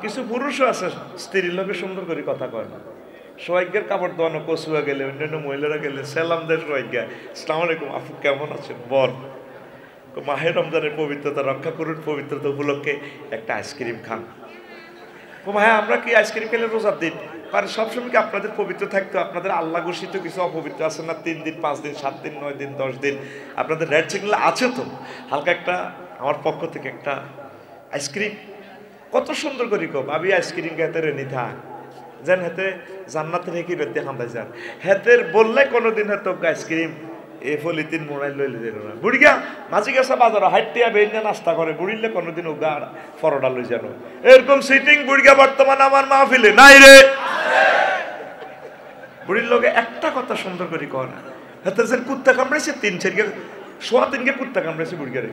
কিছু পুরুষও আছে স্ত্রীর লোকে সুন্দর করে কথা কয় না, সোহাগ্যের কাপড় দোয়ানো কচুয়া গেলে অন্যান্য মহিলারা গেলে সালাম দেয় সোহাগ্যা, আসসালামু আলাইকুম আপু কেমন আছেন বল, মাহে রমজানের পবিত্রতা রক্ষা করুন, পবিত্রতা উপলক্ষে একটা আইসক্রিম খান। হ্যাঁ আমরা কি আইসক্রিম খেলে রোজার দিন কারণ সবসময় কি আপনাদের পবিত্র থাকতো? আপনাদের আল্লাহ ঘোষিত কিছু অপবিত্র আছে না? 3 দিন 5 দিন 7 দিন 9 দিন 10 দিন আপনাদের রেড সিগন্যাল আছে তো। হালকা একটা আমার পক্ষ থেকে একটা আইসক্রিম, কত সুন্দর করি কো ভাবি আইসক্রিম খেতে রেনি থাক যেন হেতে জান্নাতে রেখে বেতে হামদাই যান হেতের বললে কোনোদিন হয়তো আইসক্রিম এ ফলিতিন মোড়াই লইলে যেন না বুড়িয়া মাঝি গেছে বাজার হাইটিয়া বেইনা নাস্তা করে বুড়িলে কোনোদিন ওগা ফরডা লই যেন এরকম সিটিং বুড়িয়া বর্তমান আমার মাহফিলে নাই রে। বুড়ির লোকে একটা কথা সুন্দর করে কয় না, হেতে যে কুত্তা কামড়াইছে 3-4 সোয়া 3 কুত্তা কামড়াইছে বুড়িয়ারে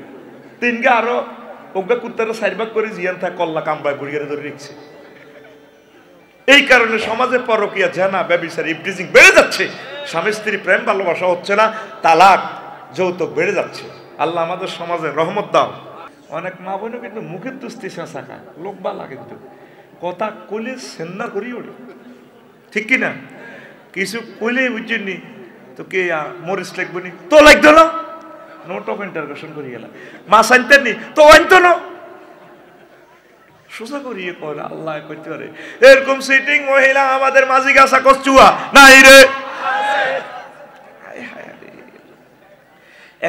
3 আরো ওগা কুত্তারা 4 ভাগ করে জিয়ান থাক কল্লা কামড়ায় বুড়িয়ারে ধরে রেখেছে। এই কারণে সমাজে পরকীয়া জানা ব্যভিচার ইভটিজিং বেড়ে যাচ্ছে, স্বামী স্ত্রী প্রেম ভালোবাসা হচ্ছে না, তালাক যৌতুক বেড়ে যাচ্ছে। আল্লাহ আমাদের সমাজে রহমত দাও। অনেক মা বোনও কিন্তু মুখের দুস্তি শাখা লোক বালা কিন্তু কথা কইলে সেন্না করি ওরে ঠিক কিনা, কিছু কইলে বুঝছেননি তো কে মরিস লাগবে নি তো লাগতো না নোট অফ ইন্টারগেশন করি গেলাম মাছ আনতেন নি তো আনতো না সোজা করিয়ে পড়ে আল্লাহ করতে পারে। এরকম সিটিং মহিলা আমাদের মাঝি গাছা কচুয়া নাই রে।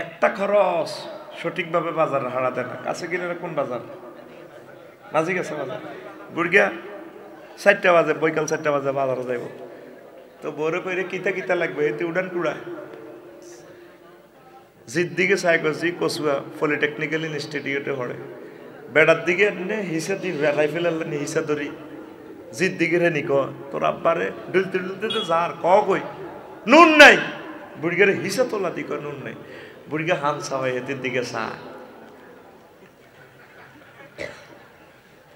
একটা খরচ সঠিকভাবে বাজার হারাতে না, কাছে কিনে কোন বাজার মাঝি গাছা বাজার বুড়িয়া 4টা বাজে বৈকাল 4টা বাজে বাজারে যাইব তো বড় করে কিতা কিতা লাগবে এতে উড়ান কুড়া জির দিকে চাই করছি কচুয়া পলিটেকনিক্যাল ইনস্টিটিউটে পড়ে বেড়ার দিকে হিসা দি রাইফেল আল্লাহ হিসা ধরি জির দিকে রে নিক তোর আব্বারে ডুলতে ডুলতে যার কই নুন নাই বুড়িগারে হিসা তোলা দিক নুন নাই বুড়িগা হান চাওয়াই হেতের দিকে চা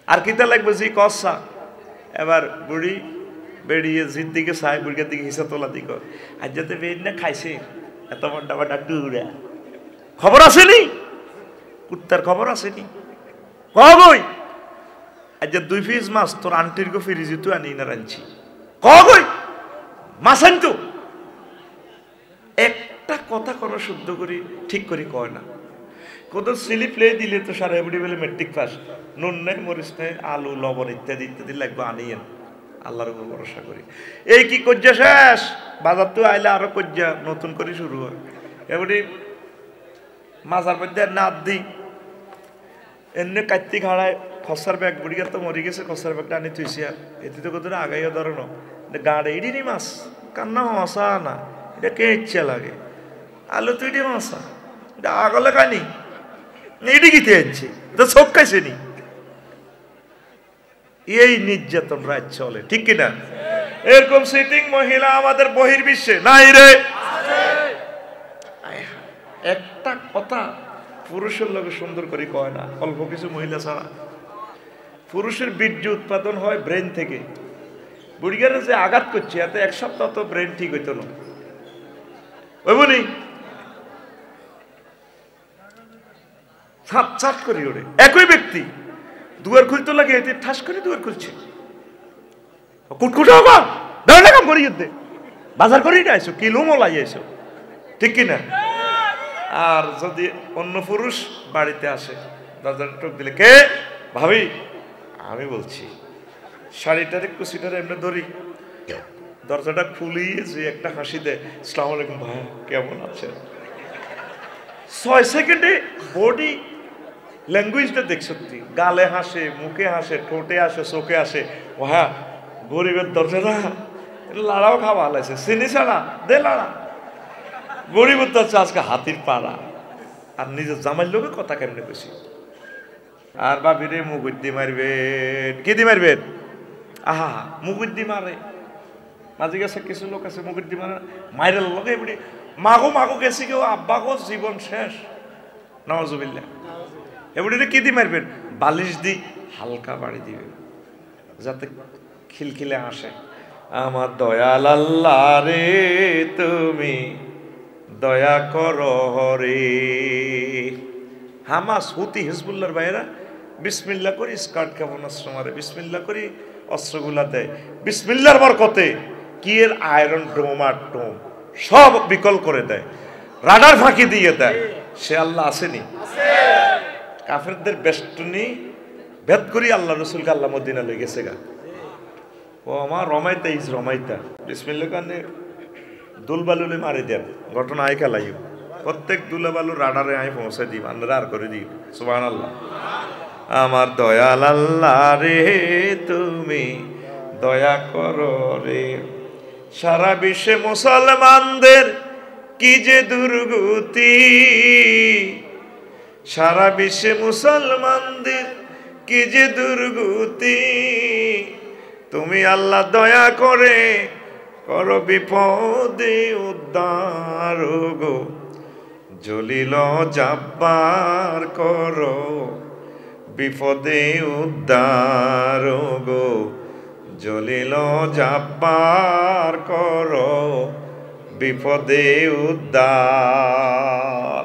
আর কিতা লাগবে জি কষা এবার বুড়ি বেরিয়ে জির দিকে চাই বুড়িগার দিকে হিসা তোলা দিক আজ যাতে বেরিয়ে না খাইছে এত বড্ডা বড্ডা টুরা খবর আসেনি কুত্তার খবর আসেনি কই আজ 2 পিস মাছ তোর আন্টির গো ফ্রিজে তুই আনি না রাঁধছি কই মাছ আনতো একটা কথা কোনো শুদ্ধ করি ঠিক করি কয় না কত স্লিপ লে দিলে তো সারা এভরি বেলে মেট্রিক পাস নুন নেই মরিচ নেই আলু লবণ ইত্যাদি ইত্যাদি লাগবে আনিয়েন আল্লাহর উপর ভরসা করি। এই কি কজ্জা শেষ বাজার তো আইলে আরো কজ্জা নতুন করে শুরু হয় এবারে মাজার মধ্যে না দি এমনি কার্তিক হাড়ায় খসার ব্যাগ বুড়িয়া তো মরি গেছে খসার ব্যাগটা আনি তুইছি এতে তো কত আগাইয়া ধরনো গাড়ে ইডি মাছ কান্না মশা না এটা কে ইচ্ছা লাগে আলু তুই ইডি মশা এটা আগলে কানি ইডি গিতে আনছি তো চোখ খাইছে নি এই নির্যাতন রাজ চলে ঠিক কিনা। এরকম সিটিং মহিলা আমাদের বহির্বিশ্বে নাই রে। একটা কথা পুরুষের লোকে সুন্দর করে কয় না অল্প কিছু মহিলা ছাড়া। পুরুষের বীর্য উৎপাদন হয় ব্রেন থেকে, বুড়িগারে যে আঘাত করছে এতে 1 সপ্তাহ তো ব্রেন ঠিক হইতো না ওই বলি ছাপ ছাপ করি ওরে একই ব্যক্তি দুয়ার খুলতে লাগে এতে ঠাস করে দুয়ার খুলছে কুটকুটা আমার বেড়া কাম করি যুদ্ধে বাজার করি না এসো কিলো মলাই এসো ঠিক কিনা। আর যদি অন্য পুরুষ বাড়িতে আসে দরজাটা টোক দিলে কে ভাবি আমি বলছি শাড়িটারে কুচিটারে এমনি ধরি দরজাটা খুলিয়ে যে একটা হাসি দেয় আসসালামু আলাইকুম ভাই কেমন আছেন 6 সেকেন্ডে বডি ল্যাঙ্গুয়েজটা দেখ সত্যি গালে হাসে মুখে হাসে ঠোঁটে আসে চোখে আসে ও হ্যাঁ গরিবের দরজাটা লাড়াও খাওয়া লাগছে চিনি ছাড়া দে লাড়া গরিবের দরজা আজকে হাতির পাড়া আর নিজের জামাইর লোকে কথা কেমনে বেশি আর বাবিরে মুগুদ্দি মারবেন কি দি মারবেন আহা মুগুদ্দি মারে মাঝে গেছে কিছু লোক আছে মুগুদ্দি মারে মাইরের লোকে এমনি মাগো মাগো গেছে কেউ আব্বাগো জীবন শেষ নওয়াজুবিল্লাহ এমনি কি দি মারবেন বালিশ দি হালকা বাড়ি দিবেন যাতে খিলখিলে আসে আমার দয়াল আল্লাহ রে তুমি দয়া করো রে। হামাস হুতি হিজবুল্লাহর ভাইয়েরা বিসমিল্লাহ করি স্কার্ট কেমন অস্ত্র মারে, বিসমিল্লাহ করি অস্ত্রগুলা দেয়, বিসমিল্লাহর বরকতে কি এর আয়রন ডোম আর টোম সব বিকল করে দেয়, রাডার ফাঁকি দিয়ে দেয়। সে আল্লাহ আসেনি? কাফেরদের বেষ্টনী ভেদ করি আল্লাহ রসুলকে আল্লাহ মদিনা লয়ে গেছে গা। ও আমার রমাইতা ইজ রমাইতা বিসমিল্লাহ কানে দুলবালুলে মারি দেন, ঘটনা আয় খেলাইও প্রত্যেক দুলাবালু রাডারে আয় পৌঁছে দিই, আন্নারা আর করে দিই। সুবহানাল্লাহ। আমার দয়াল আল্লাহ রে তুমি দয়া করো রে, সারা বিশ্বে মুসলমানদের কি যে দুর্গতি, সারা বিশ্বে মুসলমানদের কি যে দুর্গতি, তুমি আল্লাহ দয়া করে করো বিপদে উদ্ধার গো, জলিল জাব্বার করো বিপদে উদ্ধার গো, জলিল জাব্বার করো বিপদে উদ্ধার।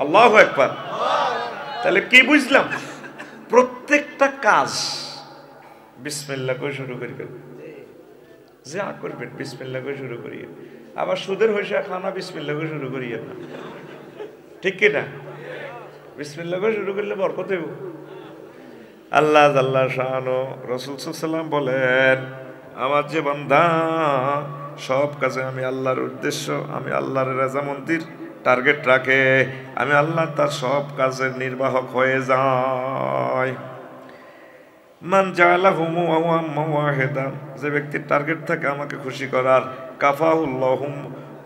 আল্লাহু আকবার। তাহলে কি বুঝলাম? প্রত্যেকটা কাজ বিসমিল্লাহ করে শুরু করবেন, যা করবেন বিসমিল্লাহ করে শুরু করিয়ে। আবার সুদের হইসা খানা বিসমিল্লাহ করে শুরু করিয়ে না, ঠিক কিনা? বিসমিল্লাহ করে শুরু করলে বরকত হইব। আল্লাহ জাল্লা শাআনু রাসূল সাল্লাল্লাহু আলাইহি ওয়াসাল্লাম বলেন, আমার যে বান্দা সব কাজে আমি আল্লাহর উদ্দেশ্য, আমি আল্লাহর রাজামন্দির টার্গেট রাখে, আমি আল্লাহ তার সব কাজের নির্বাহক হয়ে যায়। মান জাআলাহু মুওয়াম্মা ওয়াহিদান, যে ব্যক্তির টার্গেট থাকে আমাকে খুশি করার, কাফাহুল্লাহু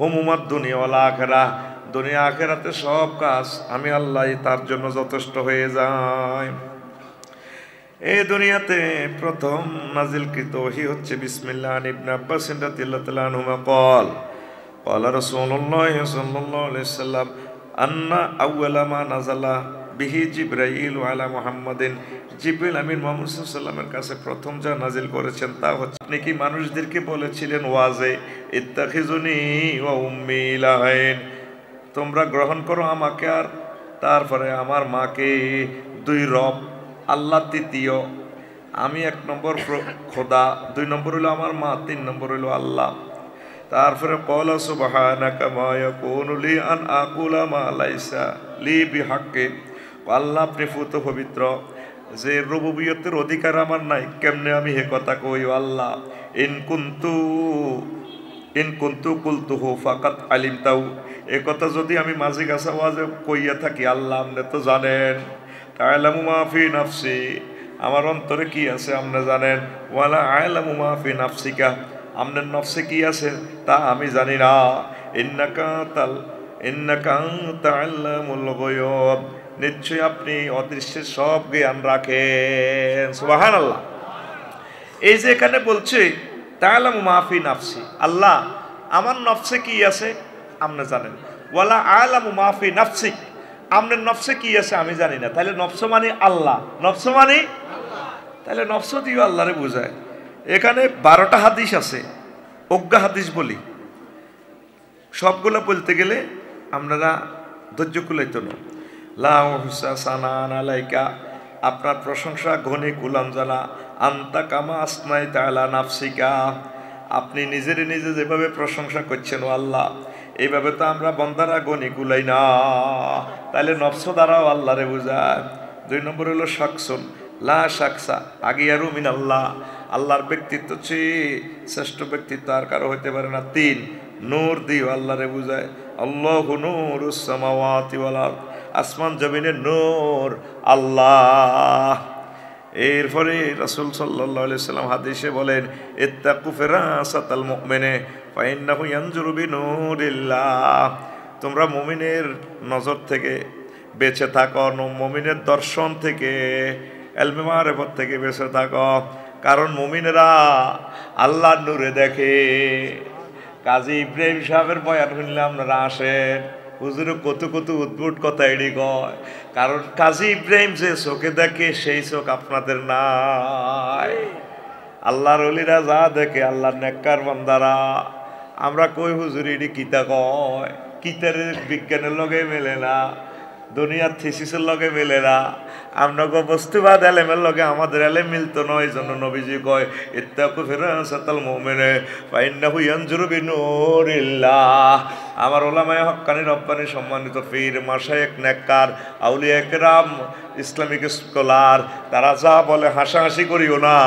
হুমুমাদ দুনিয়া ওয়াল আখিরাহ, দুনিয়া আখিরাতে সব কাজ আমি আল্লাহ তার জন্য যথেষ্ট হয়ে যায়। এই দুনিয়াতে প্রথম নাজিলকৃত ওহী হচ্ছে বিসমিল্লাহ। ইবনে আব্বাস রাদিয়াল্লাহু তাআলা আনহুমা قال قال رسول الله صلى الله عليه وسلم أن أول ما نزل به جبرائيل على محمد, জিবরিল আমিন মুহাম্মদ সাল্লাল্লাহু আলাইহি ওয়াসাল্লামের কাছে প্রথম যা নাজিল করেছেন তা হচ্ছে, আপনি কি মানুষদেরকে বলেছিলেন ওয়াজে, ইত্তাখিজুনি ওয়া উম্মি ইলাহাইন, তোমরা গ্রহণ করো আমাকে আর তারপরে আমার মাকে দুই রব, আল্লাহ তৃতীয়, আমি এক নম্বর খোদা, দুই নম্বর হইল আমার মা, তিন নম্বর হইল আল্লাহ। তারপরে ক্বালা সুবহানাকা মা ইয়াকুনু লি আন আকুলা মা লাইসা লি বিহাক্কি, আল্লাহ আপনি ফুত পবিত্র, যে রুবুবিয়তের অধিকার আমার নাই, কেমনে আমি হে কথা কই আল্লাহ। ইন কুনতু কুলতুহু ফাকাত আলিমতাহু, এ কথা যদি আমি মাঝি গাছা ওয়াজে কইয়া থাকি আল্লাহ আপনি তো জানেন। তা'লামু মা ফি নাফসি, আমার অন্তরে কি আছে আপনি জানেন। ওয়ালা আ'লামু মা ফি নাফসিকা, আপনার নফসে কি আছে তা আমি জানি না। ইন্নাকা তা'আল্লামুল গায়ব, নিশ্চয় আপনি অদৃশ্যের সব জ্ঞান রাখেন। সুবহানাল্লাহ। এই যে এখানে বলছে তা'লামু মা ফি নাফসি, আল্লাহ আমার নফসে কি আছে আপনি জানেন। ওয়ালা আ'লামু মা ফি নাফসিক, আপনার নফসে কি আছে আমি জানি না। তাহলে নফস মানে আল্লাহ, নফস মানে তাহলে নফস দিও আল্লাহরে বোঝায়। এখানে 12টা হাদিস আছে, অজ্ঞা হাদিস বলি, সবগুলো বলতে গেলে আপনারা ধৈর্য কুলাইতো না। লা উহসা সানান আলাইকা, আপনার প্রশংসা ঘনে কুলাম জানা, আনতা কামা আসনাইতা আলা নাফসিকা, আপনি নিজের নিজে যেভাবে প্রশংসা করছেন ও আল্লাহ, এইভাবে তো আমরা বন্দারা গনি কুলাই না। তাহলে নফস দ্বারাও আল্লাহরে বুঝায়। 2 নম্বর হলো শাকসুন লা শাকসা আগিয়ারু মিন আল্লাহ, আল্লাহর ব্যক্তিত্ব চেয়ে শ্রেষ্ঠ ব্যক্তিত্ব আর কারো হইতে পারে না। 3 নূর দিও আল্লাহরে বুঝায়, আল্লাহু নূরুস সামাওয়াতি ওয়াল আরদ, আসমান জমিনের নূর আল্লাহ। এরপরে রাসূল সাল্লাল্লাহু আলাইহি সাল্লাম হাদিসে বলেন, ইত্তাকু ফিরাসাতাল মুমিনে ফাইন্নাহু ইয়ানজুরু বিনূরিল্লাহ, তোমরা মুমিনের নজর থেকে বেঁচে থাকো, মুমিনের দর্শন থেকে, ইলমে মারিফত থেকে বেঁচে থাকো, কারণ মুমিনেরা আল্লাহর নূরে দেখে। কাজী ইব্রাহিম সাহেবের বয়ান শুনলে আপনারা আসেন, হুজুর কত কত উদ্ভুত কথা এড়ি কয়, কারণ কাজী ইব্রাহিম যে চোখে দেখে সেই চোখ আপনাদের নাই। আল্লাহর ওলিরা যা দেখে, আল্লাহর নেককার বান্দারা, আমরা কই হুজুর এডি কিতা কয়, কিতারের বিজ্ঞানের লগে মেলে না। দুনিয়ার থিসিসের লগে মিলে না, আপনাকে বস্তুবাদ এলেমের লগে আমাদের এলেম মিলতো নয়। এই জন্য নবীজি কয় ইত্তাকু ফিরাসাতাল মুমিনে ফাইন্নাহু ইয়ানজুরু বিনুরিল্লাহ। আমার ওলামায়ে হক্কানি রব্বানি সম্মানিত পীর মাশায়েখ নেককার আউলিয়া কেরাম ইসলামিক স্কলার তারা যা বলে হাসাহাসি করিও না,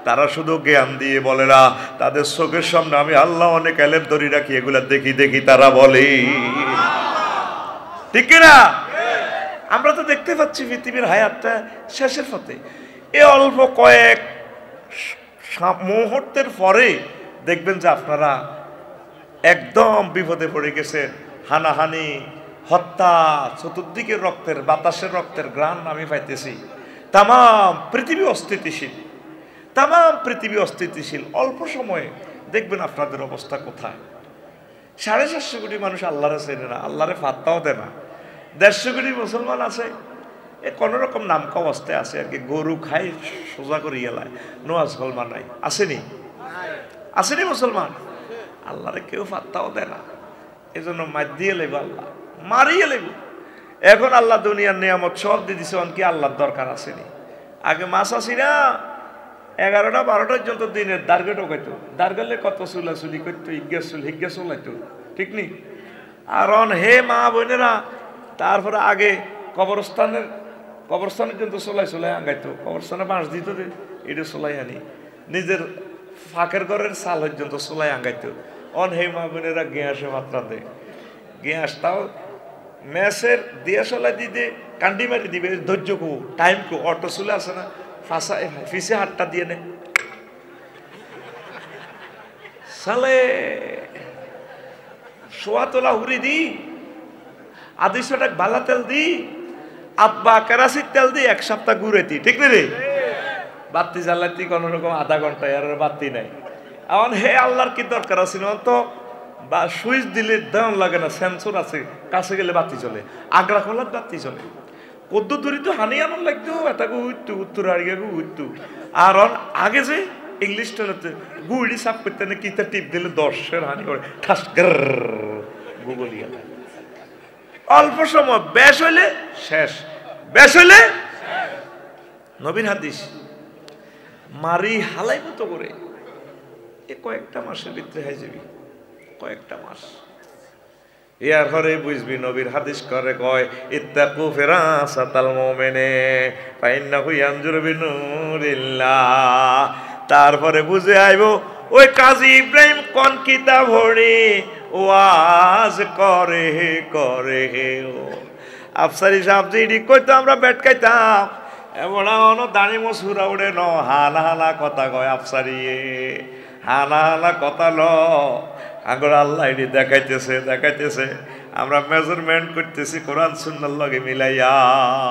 তারা শুধু জ্ঞান দিয়ে বলে না, তাদের চোখের সামনে আমি আল্লাহ অনেক এলেম ধরে রাখি, এগুলা দেখি দেখি তারা বলে, ঠিক কিনা? আমরা তো দেখতে পাচ্ছি পৃথিবীর হায়াতটা শেষের পথে। এ অল্প কয়েক মুহূর্তের পরে দেখবেন যে আপনারা একদম বিপদে পড়ে গেছেন। হানাহানি, হত্যা, চতুর্দিকে রক্তের, বাতাসের রক্তের ঘ্রাণ আমি পাইতেছি। তাম পৃথিবী অস্থিতিশীল, তাম পৃথিবী অস্থিতিশীল। অল্প সময়ে দেখবেন আপনাদের অবস্থা কোথায়। 750 কোটি মানুষ আল্লাহরে চেনে না, আল্লাহরে পাত্তাও দেয় না। 150 কোটি মুসলমান আছে, এ কোনো রকম নামকা অবস্থায় আছে আর কি, গরু খাই সোজা করে গেলায়, নোয়াজ কলমা নাই, আসেনি? আসেনি মুসলমান? আল্লাহরে কেউ পাত্তাও দেয় না। এই জন্য মার দিয়ে লেব, আল্লাহ মারিয়ে লেব। এখন আল্লাহ দুনিয়ার নিয়ামত সব দিয়ে দিছে, অনকি আল্লাহর দরকার আসেনি। আগে মাছ আসি না 11টা 12টা পর্যন্ত দিনের দার্গে ঢোকাইতো, দার্গালে কত চুলাচুলি করতো, হিগ্গা চলাইতো, ঠিক নি? আর হে মা বোনেরা, তারপরে আগে কবরস্থানের জন্য চলাই আঙ্গাইতো, কবরস্থানে বাঁশ দিত রে, এটা চলাই আনি, নিজের ফাঁকের ঘরের চাল পর্যন্ত চলাই আঙ্গাইতো। হে মা বোনেরা গ্যাসে মাত্রা দেয়, গ্যাসটাও ম্যাসের দিয়ে চলাই দিতে কান্ডি মারি দিবে, ধৈর্য কো টাইম কো, অটো চলে আসে না, ফিসে হাতটা দিয়ে নে সালে সোয়া তোলা হুড়ি দি, 250 টাকা বালা তেল দি, আব্বা কেরাসির তেল দি, 1 সপ্তাহ ঘুরেতি, ঠিক না রে? বাতি জ্বালাতি কোন রকম আধা ঘন্টায়, আর বাতি নাই। এখন হে আল্লাহর কি দরকার আছে তো, বা সুইচ দিলে দেওয়ান লাগে না, সেন্সর আছে, কাছে গেলে বাতি চলে, আগ্রা খোলার বাতি চলে। কদ্দু ধরি তো হানি এমন লাগতো, এটাকে উঠতো উত্তর আড়িয়ে উঠতো। আর আগে যে ইংলিশ টয়লেটে গুড়ি সাফ করতে না, কিতা টিপ দিলে 10-এর হানি করে ঠাস গুগলি গেল। অল্প সময় বেশ হইলে শেষ, বেশ হইলে নবীর হাদিস মারি হালাই মতো করে এ কয়েকটা মাসের ভিতরে হয়ে যাবি, কয়েকটা মাস। ইয়ার পরে বুঝবি নবীর হাদিস করে কয় ইত্তাকু ফিরাসাতাল মুমিনে ফাইন্নাহু ইয়ানজুরু বিনুরিল্লাহ। তারপরে বুঝে আইব ওই কাজী ইব্রাহিম কোন কিতাব পড়ে ওয়াজ করে করে ও আফসারি সাহেব যেটি কইতো আমরা বেট খাইতাম, এমন দাঁড়ি মসুরা উড়ে ন হালা হালা কথা কয় আফসারি, হালা হালা কথা ল আগর আল্লাহ এটি দেখাইতেছে, আমরা মেজারমেন্ট করতেছি কোরআন সুন্নাহর লগে মিলাইয়া।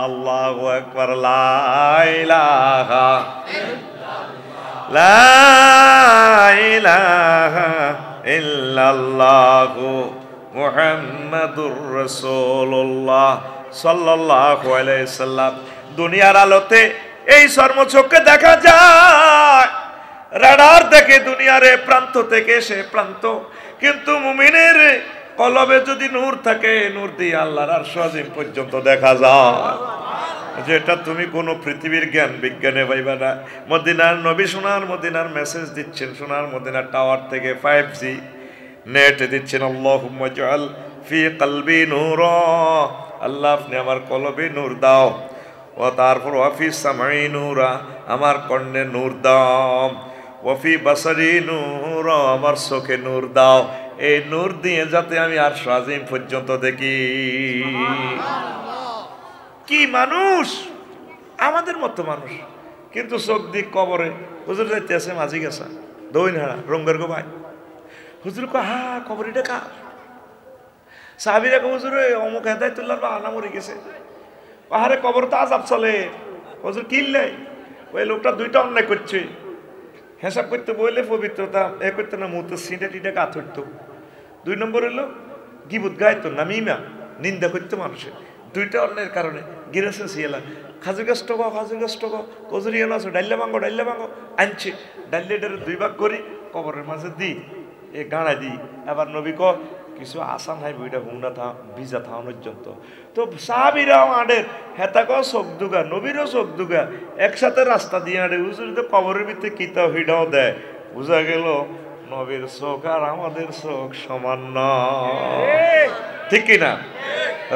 আল্লাহু আকবার, লা ইলাহা ইল্লাল্লাহু মুহাম্মাদুর রাসূলুল্লাহ সাল্লাল্লাহু আলাইহি সাল্লাম। দুনিয়ার আলোতে এই চর্মচক্ষে দেখা যায়, রাডার দেখে দুনিয়ার এ প্রান্ত থেকে সে প্রান্ত, কিন্তু মুমিনের কলবে যদি নূর থাকে, নূর দিয়ে আল্লাহর আরশ আজিম পর্যন্ত দেখা যায়, যেটা তুমি কোনো পৃথিবীর জ্ঞান বিজ্ঞানে পাইবা না। মদিনার নবী সোনার মদিনার মেসেজ দিচ্ছেন, সোনার মদিনার টাওয়ার থেকে 5G নেট দিচ্ছেন। আল্লাহুম্মা জাআল ফি কলবি নূরা, আল্লাহ আপনি আমার কলবে নূর দাও। ও তারপর ওয়াফি সামাই নূরা, আমার কর্ণে নূর দাও। ওয়াফি বাসারি নূরা, আমার চোখে নূর দাও। এই নূর দিয়ে যাতে আমি আরশ আজিম পর্যন্ত দেখি। কি মানুষ, আমাদের মতো মানুষ, কিন্তু চোখ দিক কবরে। হুজুর যাইতে আছে মাঝি গেছা দইন হারা রঙ্গের গো ভাই, হুজুর কো হা কবরিটা কার? সাহাবীরা কো হুজুর অমুক হেদায়েতুল্লাহর বাহানা মরে গেছে। পাহাড়ে কবর তো আযাব চলে। হুজুর কিনলে ওই লোকটা 2টা অন্যায় করছে, হিসাব করতে বললে পবিত্রতা এ করতে না, মুহূর্তে সিঁটে টিটে গা ধরতো। 2 নম্বর হলো গিবত গাইতো না, মিমা নিন্দা করতো মানুষের। 2টা অন্যায়ের কারণে গিরেছে সিয়েলা, খাজুর গাছ টক কজুরিয়া নাচো, ডাইলে ভাঙো আনছে, ডাইলেটার 2 ভাগ করি কবরের মাঝে দিই, এ গাঁড়া দিই। আবার নবী ক কিছু আশা নাই বইটা হুনা থা ভিজা থাওয়ার পর্যন্ত তো সাহাবিরাও আডের হেতাকেও চোখ দুগা নবীরও চোখ দুগা একসাথে রাস্তা দিয়ে আডে হুজুর তো কবরের ভিতরে কিতা হিডাও দেয় বুঝা গেল নবীর চোখ আর আমাদের চোখ সমান নয় ঠিক কিনা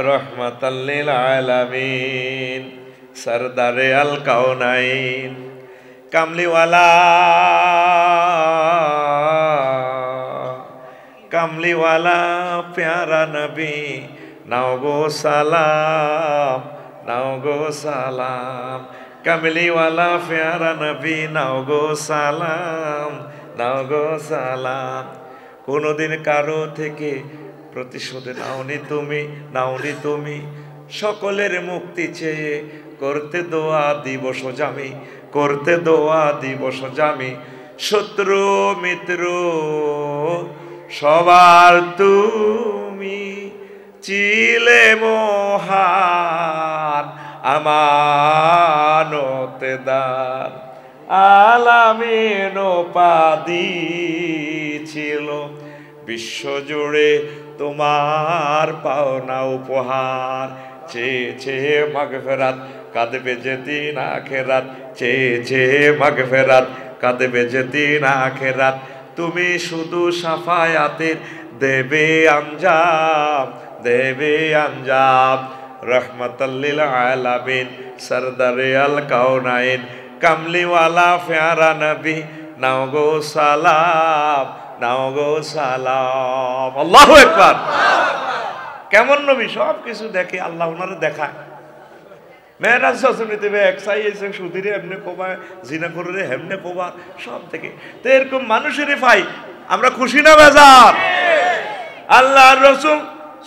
রহমাতাল লিল আলামিন সরদারে আল কাউনাইন কামলিওয়ালা কামলিওয়ালা প্যারা নবী নাও গো সালাম নাও গো সালাম কামলিওয়ালা প্যারা নবী নাও গো সালাম নাও গো সালাম কোনোদিন কারো থেকে প্রতিশোধ নাওনি তুমি সকলের মুক্তি চেয়ে করতে দোয়া দিবস জামি করতে দোয়া দিবস জামি শত্রু মিত্র সবার তুমি চিলে মহান আমানতে দান আলামিন উপাধি ছিল বিশ্বজুড়ে তোমার পাওনা উপহার চেয়ে চেয়ে মাগফিরাত কাঁদবে যেদিন আখেরাত চেয়ে চেয়ে মাগফিরাত কাঁদবে যেদিন আখেরাত তুমি শুধু সাফায়াতের দেবে আঞ্জাম রহমাতাল লিল আলামিন সরদারে আল কাউনাইন কামলিওয়ালা প্যারা নবী নাও গো সালাম নাও গো সালাম আল্লাহু আকবার কেমন নবী সব কিছু দেখে আল্লাহ ওনারে দেখায় মেয়েরাজ শাসনীতে একসাই এসে সুধীরে এমনি কোবা জিনা করে হেমনে কোবা সব থেকে তো এরকম মানুষেরই ভাই আমরা খুশি না বেজার আল্লাহ রসুল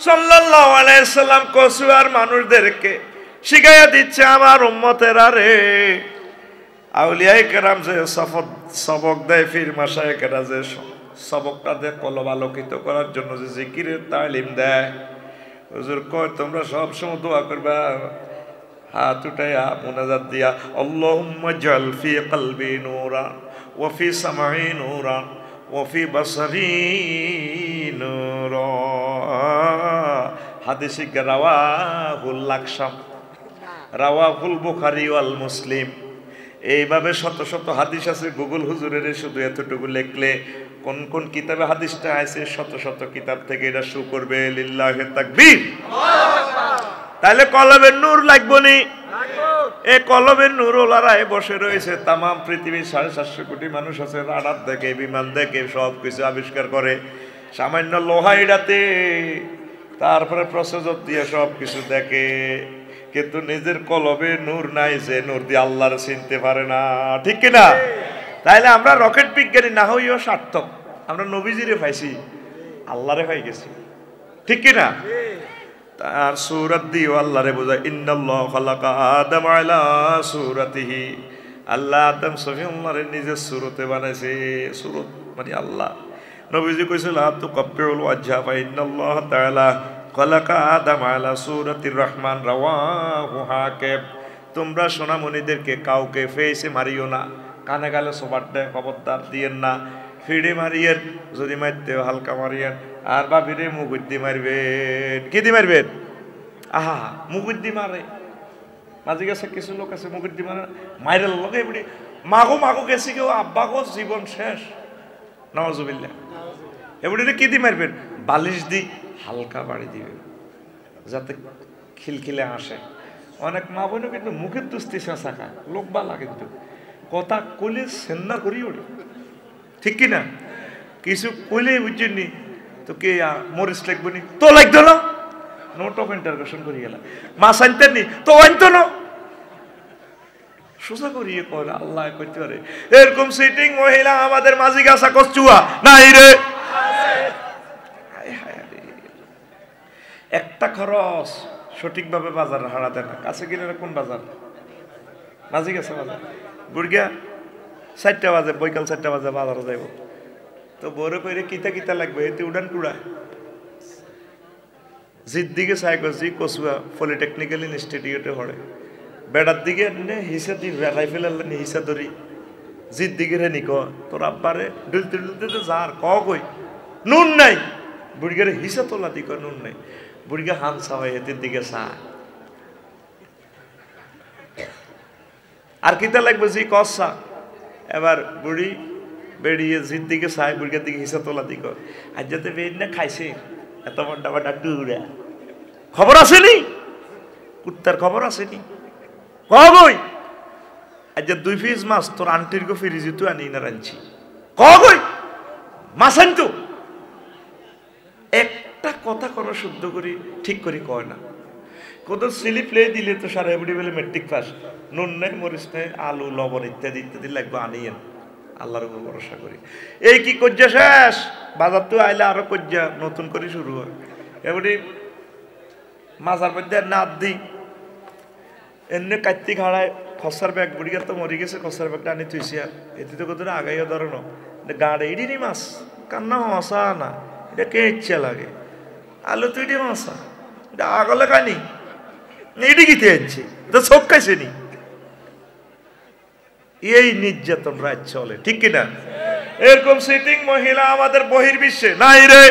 সাল্লাল্লাহু আলাইহি সাল্লাম কসুয়ার মানুষদেরকে শিখাইয়া দিচ্ছে আমার উম্মতেরা রে আউলিয়ায়ে কেরাম যে সবক দেয় ফির মাশায়েখরা যে সবকটা দেয় কলব আলোকিত করার জন্য যে জিকিরের তালিম দেয় হুজুর কয় তোমরা সব সময় দোয়া করবা হাত উঠাইয়া মুনাজাত দিয়া আল্লাহুম্মা জাল ফি কলবি নূরা ওয়া ফি সামঈ নূরা ওয়া ফি বাসারি নূরা হাদিসে রাওয়াহুল লাকশাম রাওয়াহুল বুখারী ওয়াল মুসলিম এইভাবে শত শত হাদিস আছে গুগল হুজুরের শুধু এতটুকু লিখলে কোন কোন কিতাবে হাদিসটা আছে শত শত কিতাব থেকে এটা শু করবে লিল্লাহি তাকবীর তাহলে কলবের নূর লাগবে নি এই কলবের নূর ওলারায় বসে রয়েছে তাম পৃথিবীর 750 কোটি মানুষ আছে রাডার দেখে বিমান দেখে সব কিছু আবিষ্কার করে সামান্য লোহা ইড়াতে তারপরে প্রসেসর দিয়ে সব কিছু দেখে কিন্তু নিজের কলবে নূর নাই যে নূর দিয়ে আল্লাহর চিনতে পারে না ঠিক কিনা তাইলে আমরা রকেট বিজ্ঞানী না হইও সার্থক আমরা নবীজিরে পাইছি আল্লাহরে পাই গেছি ঠিক কিনা তার সূরাত দিয়ে আল্লাহরে বোঝায় ইন্নাল্লাহু খালাকা আদম আলা সূরাতিহি আল্লাহ আদম সফিউল্লাহর নিজের সূরতে বানাইছে সূরত মানে আল্লাহ নবীজি কইছিল তুকাব্বিরুল ওয়াজহা ফা ইন্নাল্লাহ তাআলা খালাকা আদম আলা সূরাতির রহমান রাওয়াহু হাকিম তোমরা সোনামণিদেরকে কাউকে ফেসে মারিও না কানে গালে সবার দেয় খবরদার দিয়েন না ফিড়ে মারিয়েন যদি মারতে হালকা মারিয়েন আর বাবিরে মুগুদ্দি মারবেন কি দি মারবেন আহা মুগুদ্দি মারে মাঝে গেছে কিছু লোক আছে মুগুদ্দি মারে মাইরের লগে এমনি মাগো গেছে কেউ আব্বাগো জীবন শেষ নাউজুবিল্লাহ এমনি কি দি মারবেন বালিশ দি হালকা বাড়ি দিবেন যাতে খিলখিলে আসে অনেক মা বোনও কিন্তু মুখের দুস্তি শেষা লোক বালা কিন্তু কথা কইলে সেন্না করি ওঠে ঠিক কিনা কিছু কইলে বুঝছেননি তো কে মরিস লাগবে নি তো লাগতো না নোট অফ ইন্টারগেশন করি গেল মাছ আনতেন নি তো আনতো না সোজা করিয়ে কয় আল্লাহ করতে পারে এরকম সিটিং মহিলা আমাদের মাঝি গাছা কচুয়া নাই রে একটা খরচ সঠিকভাবে বাজার হারাতে না কাছে কিনে কোন বাজার মাঝি গেছে বাজার বুড়গিয়া 4টা বাজে বৈকাল 4টা বাজে বাজারে যাইব তো বড় করে কিতা লাগবে এতে উড়ান টুড়া জির দিকে চাইগো জি কচুয়া পলিটেকনিক্যাল ইনস্টিটিউটে পড়ে বেড়ার দিকে হিসা দি রাইফেল আল্লাহ হিসা ধরি জির দিকে রে নিক তোর আব্বারে ডুলতে ডুলতে যার কই নুন নাই বুড়িগারে হিসা তোলা দিক নুন নেই, বুড়িগা হান সাওয়াই এদের দিকে চায়। আর কিতা লাগবে জি কসা, এবার বুড়ি বেরিয়ে জির দিকে চায়, বুড়িগার দিকে হিসা তোলা দিক। আজ যাতে বেরিয়ে না খাইছে এত বড্ডা বড্ডা ডুরা, খবর আসেনি কুত্তার খবর আসেনি কই? আজ 2 পিস মাছ তোর আন্টির গো ফিরিজি তুই আনি না রাঁধছি কই মাছ আনতো। একটা কথা কোনো শুদ্ধ করি ঠিক করি কয় না। কত স্লিপ লে দিলে তো সারা এমনি বলে মেট্রিক পাস, নুন নেই মরিচ নেই আলু লবণ ইত্যাদি ইত্যাদি লাগবে আনিয়েন, আল্লাহর উপর ভরসা করি। এই কি কজ্জা শেষ, বাজার তো আইলে আরো কজ্জা নতুন করে শুরু হয়। এমনি মাজার মধ্যে না দিই এমনি কার্তিক হাড়ায় খসার ব্যাগ বুড়িয়া তো মরে গেছে, খসার ব্যাগটা আনি তুইছি আর এতে তো কত আগাইয়া ধরো গাড়ে ইডি মাছ কান্না হসা না, এটা কে ইচ্ছা লাগে আলু তুই ইডি মাছা এটা আগলে কানি ইডি গিতে আনছি এটা চোখ খাইছে নি। এই নির্যাতন রাজ চলে ঠিক কিনা? এরকম সিটিং মহিলা আমাদের বহির্বিশ্বে নাই রে।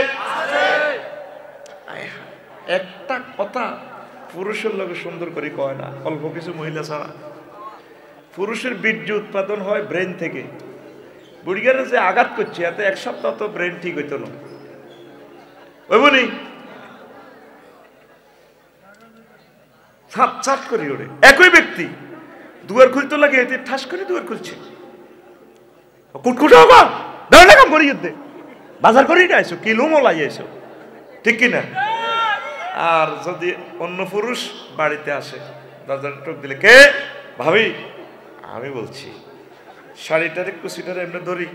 একটা কথা পুরুষের লোকে সুন্দর করে কয় না, অল্প কিছু মহিলা ছাড়া। পুরুষের বীর্য উৎপাদন হয় ব্রেন থেকে। বুড়িগারে যে আঘাত করছে এতে 1 সপ্তাহ তো ব্রেন ঠিক হইতো না, ওই বলি ছাপ ছাপ করি ওরে। একই ব্যক্তি দুয়ার খুলতে লাগে এতে ঠাস করে দুয়ার খুলছে, কুটকুটা হবা দাঁড়া কাম করি দে, বাজার করি না আইসো কিলো মলাই আইসো ঠিক কিনা? আর যদি অন্য পুরুষ বাড়িতে আসে দরজাটা টোক দিলে কে ভাবি আমি বলছি, শাড়িটারে কুচিটারে এমনি ধরি,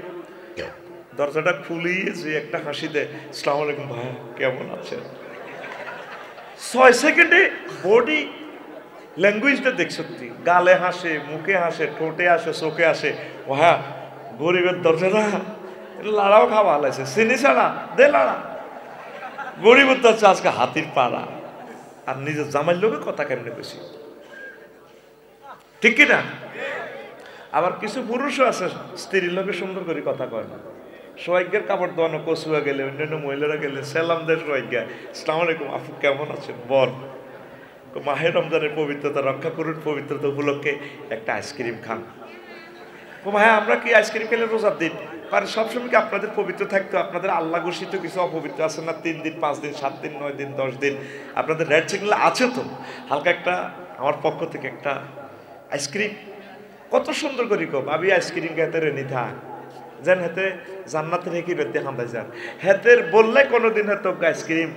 দরজাটা খুলিয়ে যে একটা হাসি দেয়, আসসালামু আলাইকুম ভাই কেমন আছেন। 6 সেকেন্ডে বডি ল্যাঙ্গুয়েজটা দেখ, সত্যি গালে হাসে, মুখে হাসে, ঠোঁটে আসে, চোখে আসে। ও হ্যাঁ গরিবের দরজাটা লাড়াও খাওয়া লাগছে, চিনি ছাড়া দে লাড়া। গরিবের দরজা আজকে হাতির পাড়া। আর নিজের জামাইর লোকে কথা কেমনে বেশি ঠিক কিনা? আবার কিছু পুরুষও আছে স্ত্রীর লোকে সুন্দর করে কথা কয় না। সোহাগ্যের কাপড় দোয়ানো কচুয়া গেলে অন্যান্য মহিলারা গেলে সালাম দেয় সোহাগ্যা, আসসালামু আলাইকুম আপু কেমন আছেন বল। মাহে রমজানের পবিত্রতা রক্ষা করুন, পবিত্রতা উপলক্ষে একটা আইসক্রিম খান। হ্যাঁ আমরা কি আইসক্রিম খেলে রোজার দিন কারণ সবসময় কি আপনাদের পবিত্র থাকতো? আপনাদের আল্লাহ ঘোষিত কিছু অপবিত্র আছে না? 3 দিন 5 দিন 7 দিন 9 দিন 10 দিন আপনাদের রেড সিগন্যাল আছে তো। হালকা একটা আমার পক্ষ থেকে একটা আইসক্রিম, কত সুন্দর করি কো ভাবি আইসক্রিম খেতে রেনি থাক যেন হেতে জান্নাতে রেখে বেতে হামদাই যান হেতের বললে কোনোদিন হয়তো আইসক্রিম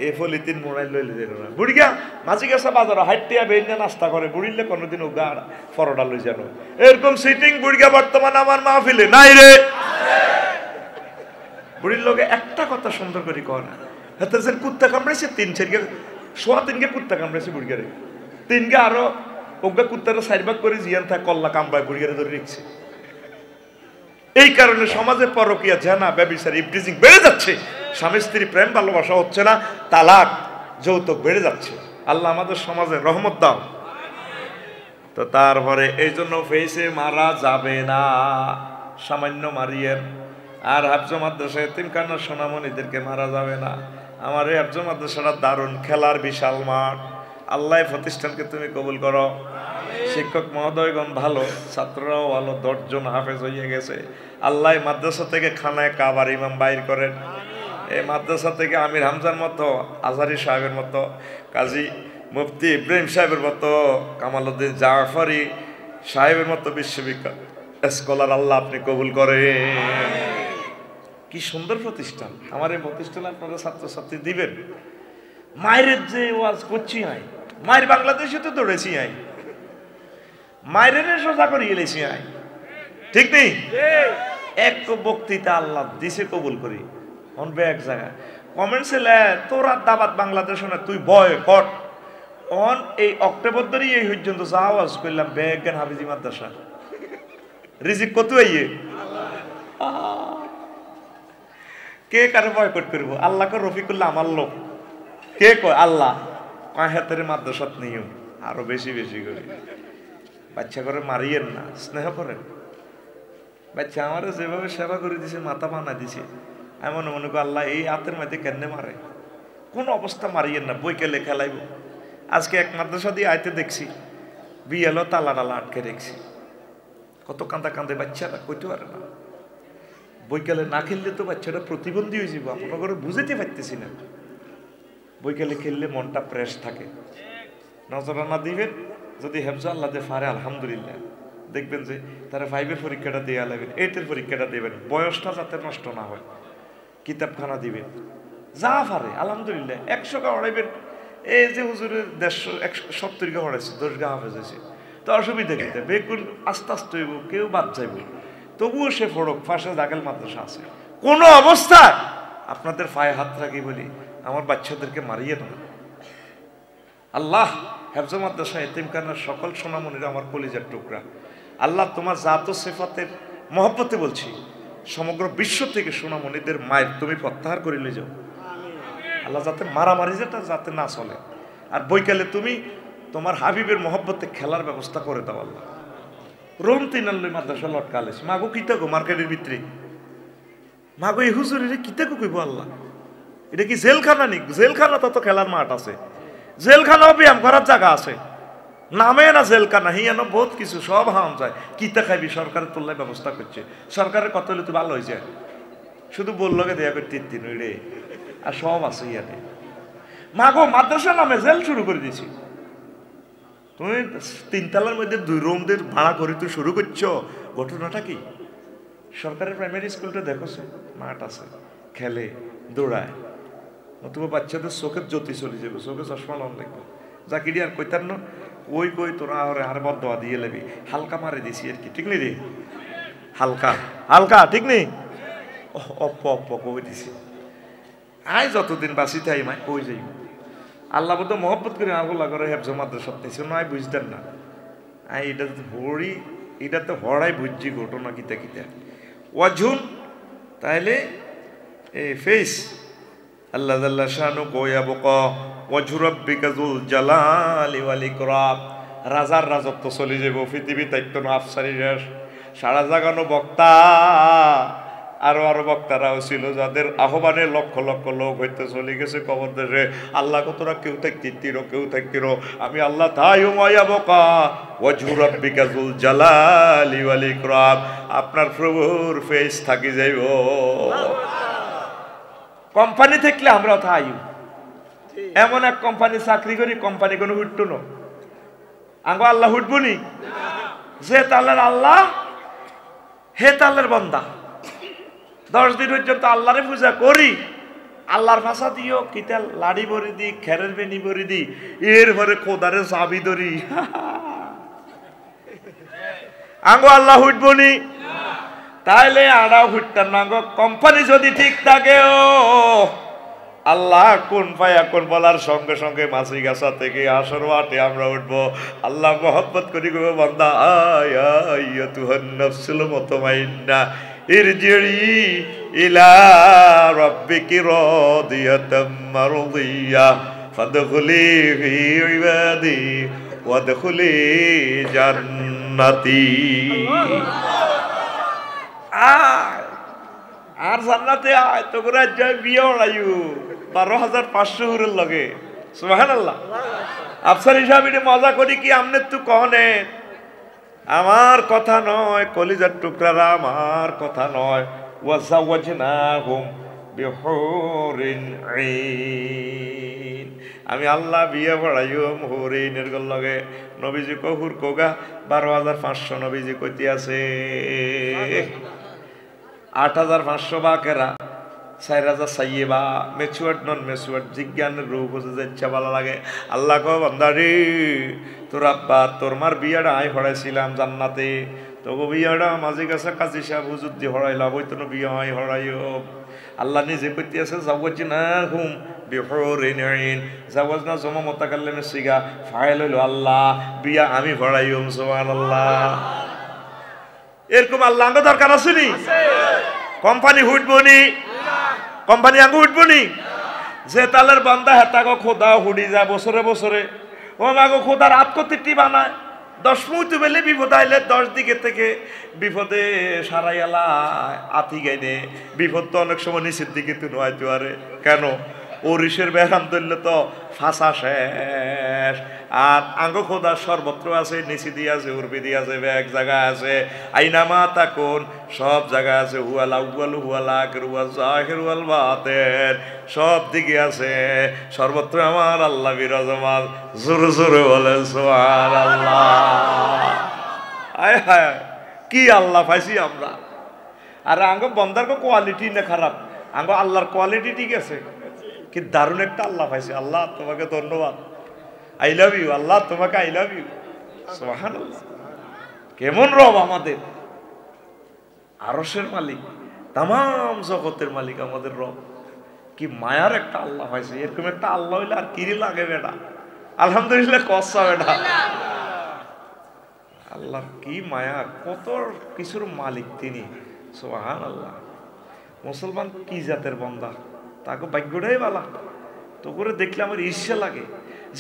এ ফলিতিন মোড়াই লইলে যেন না। বুড়িগা মাঝি গেছে বাজার হাইটিয়া বেইনা নাস্তা করে, বুড়িলে কোনোদিন ওগা ফরডা লই যেন। এরকম সিটিং বুড়িগা বর্তমান আমার মাহফিলে নাই রে। বুড়ির লোকে একটা কথা সুন্দর করে কয় না, হাতে যে কুত্তা কামড়াইছে 3-4 সোয়া 3 কুত্তা কামড়াইছে বুড়িগারে, 3 আরো ওগা কুত্তারা 4 ভাগ করে জিয়ান থাক কল্লা কামড়ায় বুড়িগারে ধরে রেখেছে। এই কারণে সমাজে পরকীয়া জানা ব্যভিচার ইফটিজিং বেড়ে যাচ্ছে, স্বামী স্ত্রী প্রেম ভালোবাসা হচ্ছে না, তালাক যৌতুক বেড়ে যাচ্ছে। আল্লাহ আমাদের সমাজে রহমত দাও। তো তারপরে এই জন্য ফেসে মারা যাবে না, সামান্য মারিয়েন। আর হাফজ মাদ্রাসা এতিমখানা সোনামণিদেরকে মারা যাবে না। আমার এই হাফজ মাদ্রাসাটা দারুণ খেলার বিশাল মাঠ, আল্লাহ প্রতিষ্ঠানকে তুমি কবুল করো। শিক্ষক মহোদয়গণ ভালো, ছাত্ররাও ভালো, 10 জন হাফেজ হয়ে গেছে। আল্লাহ মাদ্রাসা থেকে খানায় কাবার ইমাম বাইর করেন। এই মাদ্রাসা থেকে আমির হামজার মতো, আজহারি সাহেবের মতো, কাজী মুফতি ইব্রাহিম সাহেবের মতো, কামালউদ্দিন জাফরি সাহেবের মতো বিশ্ববিখ্যাত স্কলার আল্লাহ আপনি কবুল করেন। কি সুন্দর প্রতিষ্ঠান। আমার এই প্রতিষ্ঠানে আপনারা ছাত্রছাত্রী দিবেন। মায়ের যে ওয়াজ করছি আই, মায়ের বাংলাদেশে তো দৌড়েছি আই, মায়ের সোজা করে গেলেছি আই, ঠিক নেই? এক বক্তৃতা আল্লাহ দিছে কবুল করি অনবে এক জায়গায় কমেন্টস এলে তোরা দাবাত বাংলাদেশ না তুই বয় কট অন এই অক্টোবর ধরে এই পর্যন্ত যা আওয়াজ করলাম বেজ্ঞান হাফিজি মাদ্রাসা রিজিক কত আইয়ে কে কারে বয়কট করব? আল্লাহকে রফিকুল্লাহ আমার লোক কে কয় আল্লাহ হাতের মাদ্রাসাত নিও আরো বেশি বেশি করে বাচ্চা করে মারিয়েন না, স্নেহ করেন। বাচ্চা আমার যেভাবে সেবা করে দিছে, মাথা বানা দিছে, আমি মনে মনে করি আল্লাহ এই হাতের মধ্যে কেন মারে, কোন অবস্থা মারিয়েন না, বইকেলে খেলাইব। আজকে এক মাদ্রাসা দিয়ে আইতে দেখছি বিয়েলো তালা টালা আটকে রেখছি, কত কান্দা কান্দে বাচ্চারা কইতে পারে না। বইকালে না খেললে তো বাচ্চাটা প্রতিবন্ধী হয়ে যাব, আপনার ঘরে বুঝাতে পারতেছি না। বইকালে খেললে মনটা ফ্রেশ থাকে। নজরানা দিবেন, যদি হেফজ আল্লাহ দে ফারে আলহামদুলিল্লাহ, দেখবেন যে তারা 5-এর পরীক্ষাটা দিয়ে লাগবেন, 8-এর পরীক্ষাটা দেবেন, বয়সটা যাতে নষ্ট না হয়। কিতাবখানা দিবেন, যা পারে আলহামদুলিল্লাহ 100 গা পড়াইবেন। এই যে হুজুরের 170 গা পড়াইছে, 10 গা হাফেজ হয়েছে, তো অসুবিধা কিন্তু বেগুন আস্তে আস্তে হইব, কেউ বাদ যাইব, তবুও সে ফড়ক পাশে জাগেল মাদ্রাসা আছে। কোন অবস্থায় আপনাদের পায়ে হাত রাখি বলি আমার বাচ্চাদেরকে মারিয়ে না। আল্লাহ হেফজ মাদ্রাসা এতিমখানার সকল সোনামণিরা আমার কলিজার টুকরা, আল্লাহ তোমার জাত ও সিফাতের মহব্বতে বলছি, সমগ্র বিশ্ব থেকে সোনামণিদের মায়ের তুমি প্রত্যাহার করে নিয়ে যাও আল্লাহ, যাতে মারামারি যেটা যাতে না চলে। আর বৈকালে তুমি তোমার হাবিবের মহব্বতে খেলার ব্যবস্থা করে দাও আল্লাহ। রোম 3 মাদ্রাসা লটকালেস মাগো কিতা গো মার্কেটের ভিতরে, মাগো এই হুজুরের কিতা গো কইব আল্লাহ, এটা কি জেলখানা নি? জেলখানা তো খেলার মাঠ আছে, জেলখানাও ব্যায়াম করার জায়গা আছে, নামে না জেলখানা, হিয়ানো বহুত কিছু সব হাম যায়। কিতা খাইবি সরকারের তোল্লায় ব্যবস্থা করছে, সরকারের কত হলে তো ভালো হয়ে যায়, শুধু বললোকে দেয়া করে 3 রে আর সব আছে ইয়াতে। মাগো মাদ্রাসা নামে জেল শুরু করে দিছি, তুমি 3 তলার মধ্যে 2 রুমদের ভাড়া করে তুই শুরু করছো, ঘটনাটা কি? সরকারের প্রাইমারি স্কুলটা দেখোছে, মাঠ আছে, খেলে দৌড়ায়, নতুবা বাচ্চাদের চোখের জ্যোতি চলে যাবে, চোখে চশমা লন দেখবো, জাকিরি আর কইতার না কই কই তোরা আর বদয়া দিয়ে লেবি, হালকা মারে দিছি আর কি, ঠিক নেই রে, হালকা হালকা ঠিক নেই, অপ্প অপ্প কই দিছি। আয় যতদিন বাঁচি তাই মায় কই যাই, আল্লাহ বোধ মহব্বত করে আগুলা করে হেফজ মাদ্রাসা নিয়েছে, নয় বুঝতেন না। আই এটা হরি, এটা তো হড়াই বুঝছি ঘটনা কিতা কিতা ওয়াজুন। তাইলে এ ফেস আল্লাহ জাল্লা শানু কয়া বকা ওয়াজহু রাব্বিকা যুল জালালি ওয়াল ইকরাম, রাজার রাজত্ব চলে যাব, পৃথিবী দায়িত্ব না আফসারি শেষ, সারা জাগানো বক্তা আরো আরো বক্তারাও ছিল, যাদের আহ্বানে লক্ষ লক্ষ লোক হইতে চলে গেছে কবর দেশে। আল্লাহ তোরা কেউ থাকতির কেউ থাকতির, আমি আল্লাহ তাই মায়া বকা ওয়াজহু রাব্বিকা যুল জালালি ওয়াল ইকরাম, আপনার প্রভুর ফেস থাকি যাইব। কোম্পানি থাকলে আমরা থাই, এমন এক কোম্পানি চাকরি করি, কোম্পানি কোনো হুটতো না, আঙ্গো আল্লাহ হুটবনি, যে তালের আল্লাহ হে তালের বন্দা। 10 দিন পর্যন্ত আল্লাহরে পূজা করি, আল্লাহর ভাষা দিও কিতা লাড়ি ভরি দি, খেরের বেনি ভরি দি, এরপরে খোদারে চাবি ধরি, আঙ্গো আল্লাহ হুটবনি, তাইলে আড়াও হুটতাম না। কোম্পানি যদি ঠিক থাকে, ও আল্লাহ কোন পায়া কোন বলার সঙ্গে সঙ্গে মাছি গাছা থেকে আসর ওয়াটে আমরা উঠবো। আল্লাহ মহব্বত করি গো বান্দা, আয়া তুহান নাফসুল মুতমাইন্না ইরজিই ইলা রাব্বিকি রাদিয়াতাম মারদিয়া ফাদখুলি ফি ইবাদি ওয়াদখুলি জান্নাতি। আর জান্নাতে আয় তো করে জয় বিয়ে ওড়াইও 12,500 হুরের লগে, সুবহানাল্লাহ। আফসার হিসাব এটা মজা করি কি আমনে তু কহনে, আমার কথা নয় কলিজার টুকরারা, আমার কথা নয়। ওয়াজাওয়াজনাহুম বিহুরিন আইন, আমি আল্লাহ বিয়ে পড়াইম হুরিনের লগে। নবীজি কহুর কোগা 12,500 নবীজি কইতে আছে, 8,500 বাকেরা, 4,000 সাইয়েবা, মেচুয়ার্ড নন মেচুয়ার্ড, জিজ্ঞানের রূপ হচ্ছে যে ইচ্ছা ভালো লাগে। আল্লাহ কো বান্দারি, তোর আব্বা তোর মার বিয়াটা আয় হড়াইছিলাম জান্নাতে, তোকে বিয়াটা মাঝে কাছে কাজী সাহেব হুজুর দিয়ে হড়াইলাম, ওই তো বিয়া আয় হড়াইও। আল্লাহ নিজে কইতে আছে যাওয়াজনাহুম বিহুরিন আইন, যাওয়াজনা জমা মুতাকাল্লিমের সিগা, ফাইল হইল আল্লাহ, বিয়া আমি হড়াইম, সুবহানাল্লাহ। এরকম আল্লাহ আঙ্গ দরকার আছে নি? কোম্পানি হুটবনি, কোম্পানি আঙ্গ হুটবনি, যে তালের বান্দা হেতাগো খোদা হুড়ি যায় বছরে বছরে, ও মাগো খোদার আত্মতৃপ্তি বানায়, 10 মুহূর্ত বেলে বিপদ আইলে 10 দিকে থেকে বিপদে সারাইয়ালা আতি গাইনে বিপদ তো অনেক সময় নিচের দিকে তুই নয়তো আরে কেন ওরিশের বেহাম ধরলে তো ফাঁসা শেষ আর আঙ্গ খোদা সর্বত্র আছে নিচি দিয়ে আছে উর্বি দিয়ে আছে এক জায়গায় আছে আইনামা তাকুন সব জায়গায় আছে হুয়ালা উয়ালু হুয়ালা কেরুয়া জাহেরুয়াল বাতেন সব দিকে আছে সর্বত্র আমার আল্লাহ বিরাজমান জোরে জোরে বলেন সুবহানাল্লাহ আয় হায় কি আল্লাহ পাইছি আমরা আর আঙ্গ বন্দার কোয়ালিটি না খারাপ আঙ্গ আল্লাহর কোয়ালিটি ঠিক আছে কি দারুণ একটা আল্লাহ পাইছে আল্লাহ তোমাকে ধন্যবাদ আই লাভ ইউ আল্লাহ তোমাকে আই লাভ ইউ সুবহানাল্লাহ কেমন রব আমাদের আরশের মালিক তামাম জগতের মালিক আমাদের রব কি মায়ার একটা আল্লাহ পাইছে এরকম একটা আল্লাহ হইলে আর কি লাগে বেটা আলহামদুলিল্লাহ কসা বেটা আল্লাহ কি মায়া কত কিছুর মালিক তিনি সুবহানাল্লাহ মুসলমান কি জাতের বান্দা তাকে ভাগ্যটাই বালা তো করে দেখলে আমার ঈর্ষা লাগে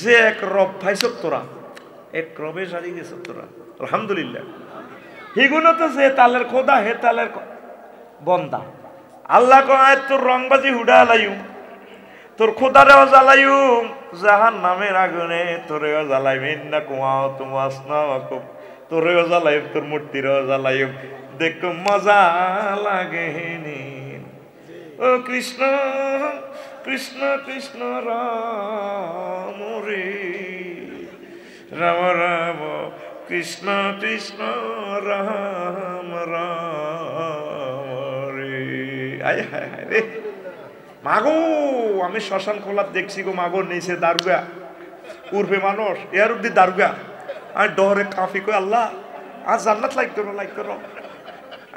যে এক রব পাইছ তোরা এক রবে সারি গেছ তোরা আলহামদুলিল্লাহ হিগুনো তো যে তালের খোদা হে তালের বন্দা আল্লাহ কয় তোর রংবাজি হুডা আলাইম তোর খোদারেও জ্বালাইম জাহান নামের আগুনে তোরেও জ্বালাইম না কুয়াও তুমাস না তোরেও জ্বালাইম তোর মূর্তিরেও জ্বালাইম দেখো মজা লাগে নি ও কৃষ্ণ কৃষ্ণ কৃষ্ণ রাম রে রাম রাম কৃষ্ণ কৃষ্ণ রাম রাম রে আয় হায় হায় রে মাগো আমি শ্মশান খোলা দেখছি গো মাগো নিচে দারুগা উর্ফে মানুষ এর অব্দি দারুগা আর ডরে কাফি কই আল্লাহ আর জান্নাত লাগতো না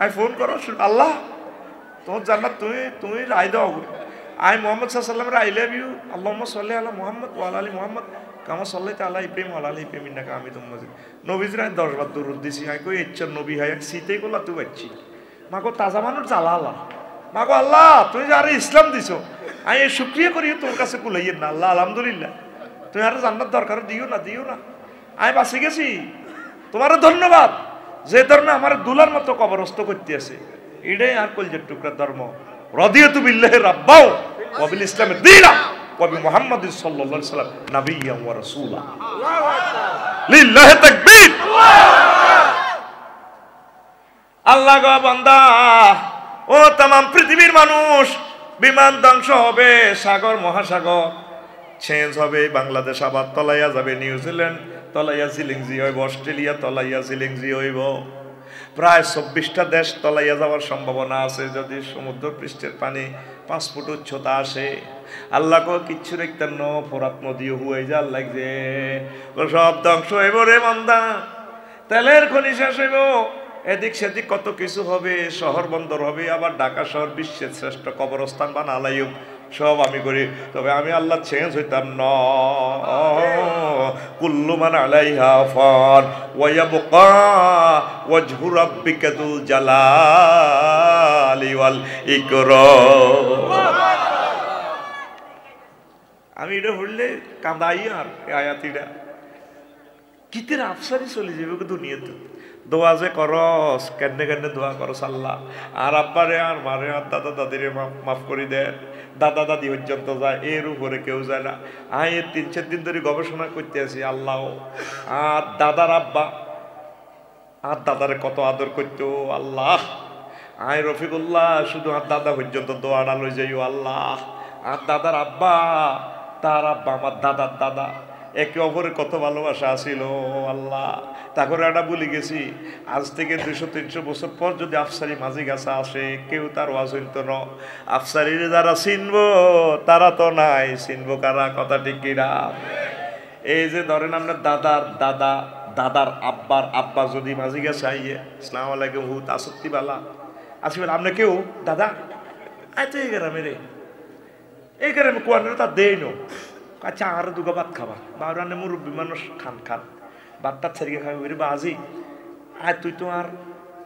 আমি ফোন করো আল্লাহ তোমার জান্নাত তুমি রায় দাও আই মোহাম্মদ সাল্লাল্লাহু আলাইহি আই লাভ ইউ আল্লাহুম্মা সাল্লি আলা মুহাম্মদ ওয়া আলা আলি মুহাম্মদ কামা সাল্লাইতা আলা ইব্রাহিম ওয়া আলা আলি ইব্রাহিম ইন্নাকা হামিদুম মাজিদ নবীজির 10 বার দরুদ দিছি আই কই ইচ্ছা নবী হায় সিতে গোলা তুই বাচ্চি মাগো তাজা মানুষ জ্বালালা মাগো আল্লাহ তুই যারে ইসলাম দিছো আই শুকরিয়া করি তোর কাছে কুলাইয়ে না আল্লাহ আলহামদুলিল্লাহ তুই আর জান্নাত দরকার দিও না আই বাঁচি গেছি তোমার ধন্যবাদ যে ধর্মে আমার দুলার মতো কবরস্থ করতে আছে এটাই আর কলজের টুকরা ধর্ম রাদিয়াতু বিল্লাহি রাব্বাও ওয়া বিল ইসলামি দীনা ওয়া বি মুহাম্মাদিন সাল্লাল্লাহু আলাইহি ওয়াসাল্লাম নাবিয়্যান ওয়া রাসূলা লিল্লাহি তাকবীর আল্লাহ গো বান্দা ও तमाम পৃথিবীর মানুষ বিমান ধ্বংস হবে সাগর মহাসাগর চেঞ্জ হবে বাংলাদেশ আবার তলাইয়া যাবে নিউজিল্যান্ড তলাইয়া জিলিংজি হইব অস্ট্রেলিয়া তলাইয়া জিলিংজি হইব প্রায় 24টা দেশ তলাইয়া যাওয়ার সম্ভাবনা আছে যদি সমুদ্র পৃষ্ঠের পানি 5 ফুট উচ্চতা আসে আল্লাহ কো কিচ্ছু দেখতেন না ফোরাত নদী হয়ে যার লাগছে ও সব ধ্বংস হইব রে বান্দা তেলের খনি শেষ হইব এদিক সেদিক কত কিছু হবে শহর বন্দর হবে আবার ঢাকা শহর বিশ্বের শ্রেষ্ঠ কবরস্থান বানালাইম সব আমি করি তবে আমি আল্লাহ চেঞ্জ হইতাম না কুল্লু মান আলাইহা ফান ওয়া ইয়াবকা ওয়াজহু রাব্বিকা যুল জালালি ওয়াল ইকরাম আমি এটা হইলে কাঁদাই আর আয়াতিটা কিতের আফসারি চলে যাবে দুনিয়াতে দোয়া যে করস কেন দোয়া করস আল্লাহ আর আব্বারে আর মারে আর দাদা দাদিরে মাফ করে দেন দাদা দাদি পর্যন্ত যায় এর উপরে কেউ যায় না আমি 3-4 দিন ধরে গবেষণা করতে আছি আল্লাহ আর দাদার আব্বা আর দাদারে কত আদর করতো আল্লাহ আয় রফিকুল্লাহ শুধু আর দাদা পর্যন্ত দোয়াটা লই যাইও আল্লাহ আর দাদার আব্বা তার আব্বা আমার দাদার দাদা একে অপরের কত ভালোবাসা আছিল আল্লাহ তারপরে একটা বলে গেছি আজ থেকে 200-300 বছর পর যদি আফসারি মাঝি গাছা আসে কেউ তার ওয়াজ হইতো না আফসারির যারা চিনবো তারা তো নাই চিনবো কারা কথা ঠিক কিনা এই যে ধরেন আপনার দাদার আব্বার আব্বা যদি মাঝি গাছা আইয়ে আসসালামু আলাইকুম হুত আসত্তি বালা আসবেন আপনি কেউ দাদা আচ্ছা এই গ্রামে রে এই গ্রামে কোয়ানের তা দেই নো আচ্ছা আর দুগা ভাত খাবা বা রান্নে মুরব্বী মানুষ খান ভাতটা ছেড়ে খাবি বলি বাজি আয় তুই তো আর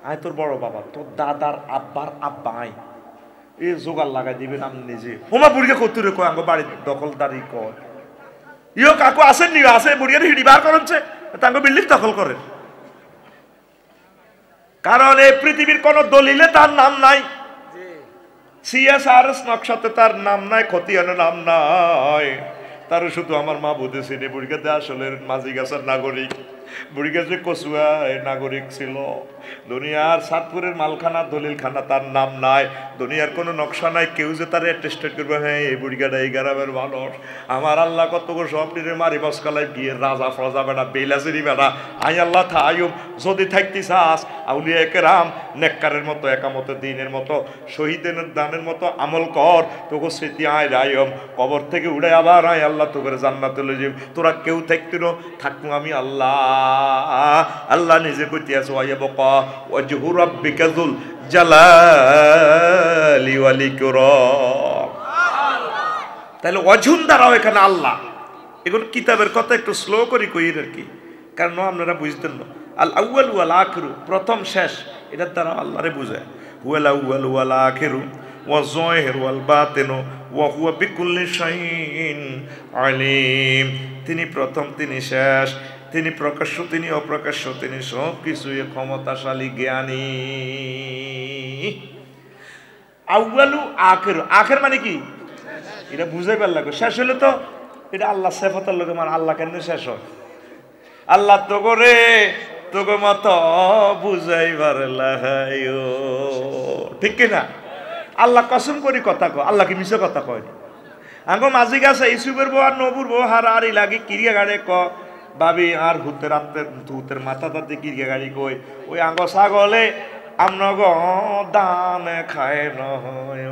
আয় তোর বড় বাবা তোর দাদার আব্বার আব্বা আয় এ জোগাড় লাগাই দিবেন আমি নিজে হোমা বুড়িকে কতুরে কয় আমার বাড়ির দখলদারি কয় ইয়ো কাকু আসেন নি আসে বুড়িয়ার হিড়ি বার করছে তাকে বিল্ডিং দখল করেন। কারণ এই পৃথিবীর কোন দলিলে তার নাম নাই, CSRS নকশাতে তার নাম নাই, খতিয়ানের নাম নাই। তার শুধু আমার মা বুঝেছে বুড়িগাতে আসলে মাঝি গাছের নাগরিক, বুড়িগাছে কচুয়ায় নাগরিক ছিল। দুনিয়ার সাতপুরের মালখানা দলিলখানা তার নাম নাই, দুনিয়ার কোনো নকশা নাই কেউ যে তার অ্যাটেস্টেড করবে হ্যাঁ এই বুড়িগাটা এই গ্রামের মানুষ। আমার আল্লাহ কত স্বপ্নের মারি বসকালায় বিয়ের রাজা ফ্রাজা বেড়া বেলাসেরি বেড়া আই আল্লাহ থাইম যদি থাকতে চাস আউলিয়া কেরাম নেককারের মতো একামতের দিনের মতো শহীদের দানের মতো আমল কর, তোকে স্মৃতি আয় রায়ম কবর থেকে উড়ে আবার আয় আল্লাহ তোকে জান্নাতে লয়ে যাবে। তোরা কেউ থাকতে থাকবো আমি আল্লাহ। আল্লাহ নিজে কইতে আছে ওয়াইয়াবকা ওয়াজহু রাব্বিকা যুল জালালি ওয়াল ইকরাম। তাহলে ওয়াজহুন দ্বারাও এখানে আল্লাহ। এগুলো কিতাবের কথা একটু স্লো করে কইর আর কি, কারণ আপনারা বুঝতেন না। আল আউয়াল ওয়াল আখিরু প্রথম শেষ, এটার দ্বারা আল্লাহরে বুঝায়। হুয়াল আউয়াল ওয়াল আখিরু ওয়া যাহির ওয়াল বাতিনু ওয়া হুয়া বিকুল্লি শাইইন আলিম। তিনি প্রথম, তিনি শেষ, তিনি প্রকাশ্য, তিনি অপ্রকাশ্য, তিনি সব কিছুই ক্ষমতাশালী জ্ঞানী। আউয়ালু আখিরু, আখির মানে কি এটা বুঝাইবার লাগে। শেষ হলে তো এটা আল্লাহ সেফাতের লোকে মানে আল্লাহ কেন শেষ হয়? আল্লাহ তো করে তোকে মত বুঝাইবার লাগাইও, ঠিক কিনা? আল্লাহ কসম করি কথা কয়, আল্লাহ কি মিছে কথা কয়? আঙ্গ মাঝি গাছে ইসুবের বউ আর নবুর বউ হারাহারি লাগে কিরিয়া গাড়ে ক ভাবি আর ভূতের আত্মের ভূতের মাথা তাতে কিরিয়া গাড়ি কই ওই আঙ্গ ছাগলে আমনগ দান খায় নয়